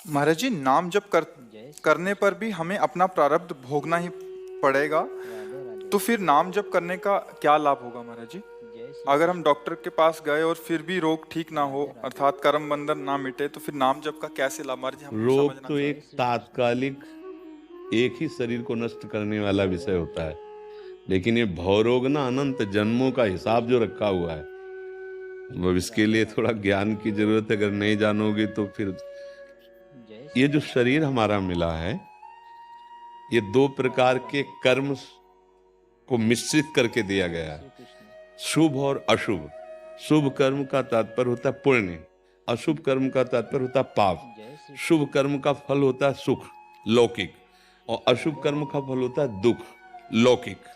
महाराज जी, नाम जप करने पर भी हमें अपना प्रारब्ध भोगना ही पड़ेगा। तो फिर नाम जप करने का क्या लाभ होगा महाराज जी? अगर हम डॉक्टर के पास गए और फिर भी रोग ठीक ना हो, अर्थात कर्म बंधन ना मिटे, तो फिर नाम जप का कैसे लाभ महाराज जी, हमको रोग समझना तो चाह एक तात्कालिक, एक ही शरीर को नष्ट करने वाला विषय होता है, लेकिन ये भवरोग ना अनंत जन्मों का हिसाब जो रखा हुआ है, वो इसके लिए थोड़ा ज्ञान की जरूरत है। अगर नहीं जानोगे तो फिर ये जो शरीर हमारा मिला है, ये दो प्रकार के कर्म को मिश्रित करके दिया गया है, शुभ और अशुभ। शुभ कर्म का तात्पर्य होता है पुण्य, अशुभ कर्म का तात्पर्य होता है पाप। शुभ कर्म का फल होता है सुख लौकिक, और अशुभ कर्म का फल होता है दुख लौकिक।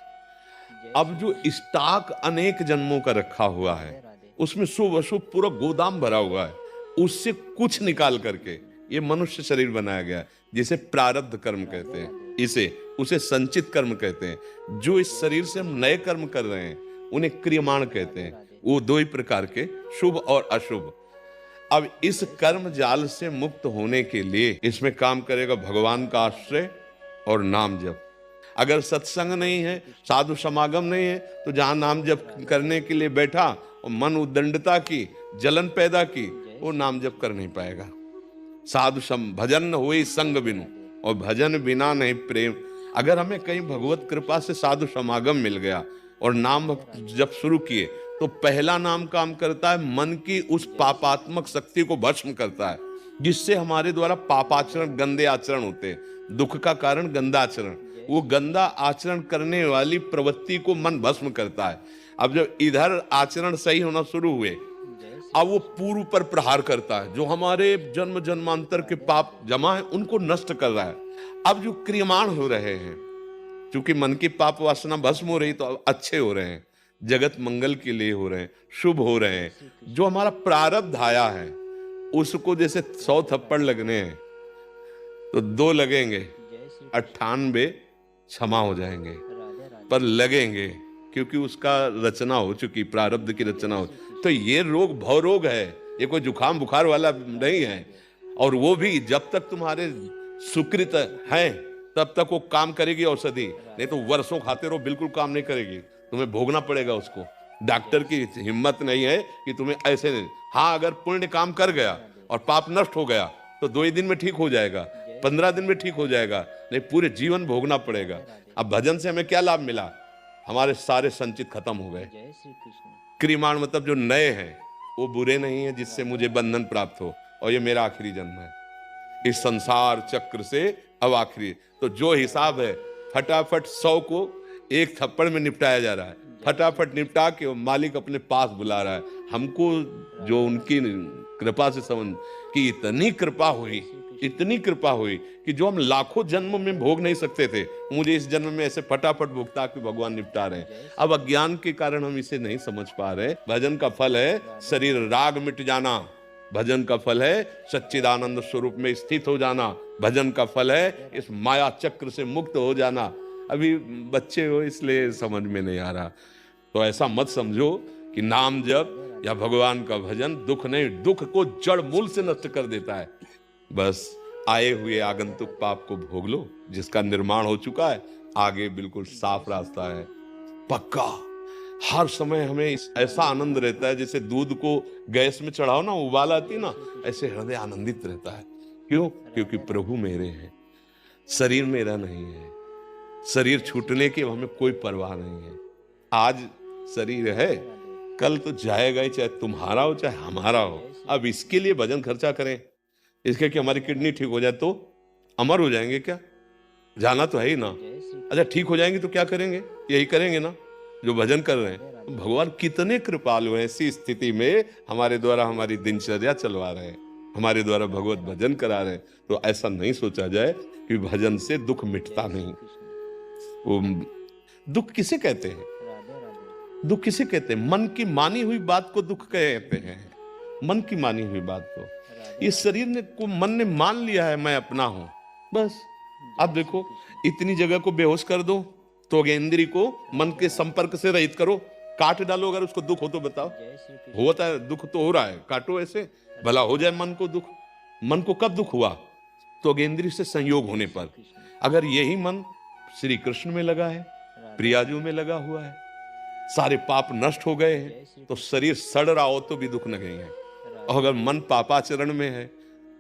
अब जो स्टॉक अनेक जन्मों का रखा हुआ है, उसमें शुभ अशुभ पूरा गोदाम भरा हुआ है, उससे कुछ निकाल करके ये मनुष्य शरीर बनाया गया है, जिसे प्रारब्ध कर्म कहते हैं, इसे उसे संचित कर्म कहते हैं। जो इस शरीर से हम नए कर्म कर रहे हैं उन्हें क्रियमाण कहते हैं। वो दो ही प्रकार के, शुभ और अशुभ। अब इस कर्म जाल से मुक्त होने के लिए इसमें काम करेगा भगवान का आश्रय और नाम जप। अगर सत्संग नहीं है, साधु समागम नहीं है, तो जहां नाम जप करने के लिए बैठा और मन उद्दंडता की, जलन पैदा की, वो नाम जप कर नहीं पाएगा। साधु भजन न हुई संग बिनु, और भजन बिना नहीं प्रेम। अगर हमें कहीं भगवत कृपा से साधु समागम मिल गया और नाम जब शुरू किए, तो पहला नाम काम करता है मन की उस पापात्मक शक्ति को भस्म करता है, जिससे हमारे द्वारा पापाचरण, गंदे आचरण होते हैं। दुख का कारण गंदा आचरण, वो गंदा आचरण करने वाली प्रवृत्ति को मन भस्म करता है। अब जब इधर आचरण सही होना शुरू हुए, अब वो पूर्व पर प्रहार करता है, जो हमारे जन्म जन्मांतर के पाप जमा है उनको नष्ट कर रहा है। अब जो क्रियमाण हो रहे हैं, क्योंकि मन की पाप वासना भस्म हो रही, तो अब अच्छे हो रहे हैं, जगत मंगल के लिए हो रहे हैं, शुभ हो रहे हैं। जो हमारा प्रारब्ध आया है, उसको जैसे 100 थप्पड़ लगने हैं तो 2 लगेंगे, 98 क्षमा हो जाएंगे, पर लगेंगे, क्योंकि उसका रचना हो चुकी, प्रारब्ध की रचना हो। तो ये रोग भव रोग है, ये कोई जुकाम बुखार वाला नहीं है। और वो भी जब तक तुम्हारे सुकृत हैं तब तक वो काम करेगी औषधि, नहीं तो वर्षों खाते रहो बिल्कुल काम नहीं करेगी, तुम्हें भोगना पड़ेगा उसको। डॉक्टर की हिम्मत नहीं है कि तुम्हें ऐसे नहीं। हाँ, अगर पुण्य काम कर गया और पाप नष्ट हो गया तो 2 ही दिन में ठीक हो जाएगा, 15 दिन में ठीक हो जाएगा, नहीं पूरे जीवन भोगना पड़ेगा। अब भजन से हमें क्या लाभ मिला? हमारे सारे संचित खत्म हो गए। क्रियमाण मतलब जो नए हैं वो बुरे नहीं है, जिससे मुझे बंधन प्राप्त हो, और ये मेरा आखिरी जन्म है इस संसार चक्र से, अब आखिरी। तो जो हिसाब है फटाफट 100 को एक थप्पड़ में निपटाया जा रहा है, फटाफट निपटा के वो मालिक अपने पास बुला रहा है हमको। जो उनकी कृपा से समझ कि इतनी कृपा हुई कि जो हम लाखों जन्म में भोग नहीं सकते थे, मुझे इस जन्म में ऐसे फटाफट भोगता कि भगवान निपटा रहे हैं। अब अज्ञान के कारण हम इसे नहीं समझ पा रहे। भजन का फल है शरीर राग मिट जाना, भजन का फल है सच्चिदानंद स्वरूप में स्थित हो जाना, भजन का फल है इस माया चक्र से मुक्त हो जाना। अभी बच्चे हो इसलिए समझ में नहीं आ रहा, तो ऐसा मत समझो कि नाम जप या भगवान का भजन दुख नहीं, दुख को जड़ मूल से नष्ट कर देता है। बस आए हुए आगंतुक पाप को भोग लो, जिसका निर्माण हो चुका है, आगे बिल्कुल साफ रास्ता है, पक्का। हर समय हमें ऐसा आनंद रहता है, जैसे दूध को गैस में चढ़ाओ ना, उबाल आती ना, ऐसे हृदय आनंदित रहता है। क्यों? क्योंकि प्रभु मेरे हैं, शरीर मेरा नहीं है। शरीर छूटने की हमें कोई परवाह नहीं है। आज शरीर है, कल तो जाएगा ही, चाहे तुम्हारा हो चाहे हमारा हो। अब इसके लिए भजन खर्चा करें, इसके कि हमारी किडनी ठीक हो जाए तो अमर हो जाएंगे क्या? जाना तो है ही ना। अच्छा, ठीक हो जाएंगे तो क्या करेंगे? यही करेंगे ना जो भजन कर रहे हैं। तो भगवान कितने कृपालु हैं, ऐसी स्थिति में हमारे द्वारा हमारी दिनचर्या चलवा रहे हैं, हमारे द्वारा भगवत भजन करा रहे हैं। तो ऐसा नहीं सोचा जाए कि भजन से दुख मिटता नहीं। वो दुख किसे कहते हैं? दुख किसे कहते हैं? मन की मानी हुई बात को दुख कहते हैं। मन की मानी हुई बात को, ये शरीर ने को मन ने मान लिया है मैं अपना हूं, बस। अब देखो, इतनी जगह को बेहोश कर दो, तो इंद्री को मन के संपर्क से रहित करो, काट डालो, अगर उसको दुख हो तो बताओ। होता है दुख तो हो रहा है, काटो ऐसे, भला हो जाए मन को दुख। मन को कब दुख हुआ? त्वगेंद्रिय से संयोग होने पर अगर यही मन श्री कृष्ण में लगा है, प्रियाजू में लगा हुआ है, सारे पाप नष्ट हो गए हैं, तो शरीर सड़ रहा हो तो भी दुख नहीं है। और अगर मन पापाचरण में है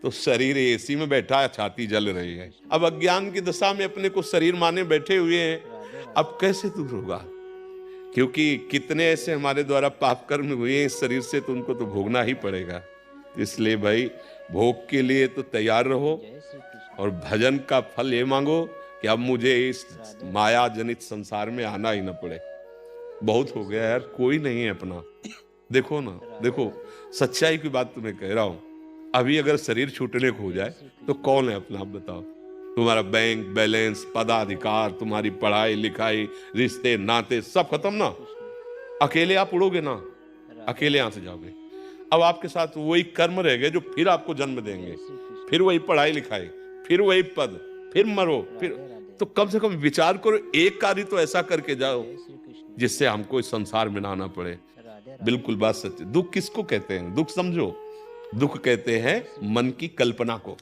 तो शरीर एसी में बैठा है, छाती जल रही है। अब अज्ञान की दशा में अपने को शरीर माने बैठे हुए हैं, अब कैसे दूर होगा? क्योंकि कितने ऐसे हमारे द्वारा पाप कर्म हुए हैं इस शरीर से, तो उनको तो भोगना ही पड़ेगा। इसलिए भाई भोग के लिए तो तैयार रहो और भजन का फल ये मांगो कि अब मुझे इस माया जनित संसार में आना ही न पड़े। बहुत हो गया यार, कोई नहीं है अपना। देखो ना, देखो सच्चाई की बात तुम्हें कह रहा हूं, अभी अगर शरीर छूटने को हो जाए तो कौन है अपना? आप बताओ। तुम्हारा बैंक बैलेंस, पदाधिकार, तुम्हारी पढ़ाई लिखाई, रिश्ते नाते सब खत्म ना। अकेले आप उड़ोगे ना, अकेले यहां से जाओगे। अब आपके साथ वही कर्म रह गए जो फिर आपको जन्म देंगे, फिर वही पढ़ाई लिखाई, फिर वही पद, फिर मरो, फिर। तो कम से कम विचार करो, एक कार्य तो ऐसा करके जाओ जिससे हमको इस संसार में ना आना पड़े। बिल्कुल बात सच है। दुख किसको कहते हैं? दुख समझो, दुख कहते हैं मन की कल्पना को।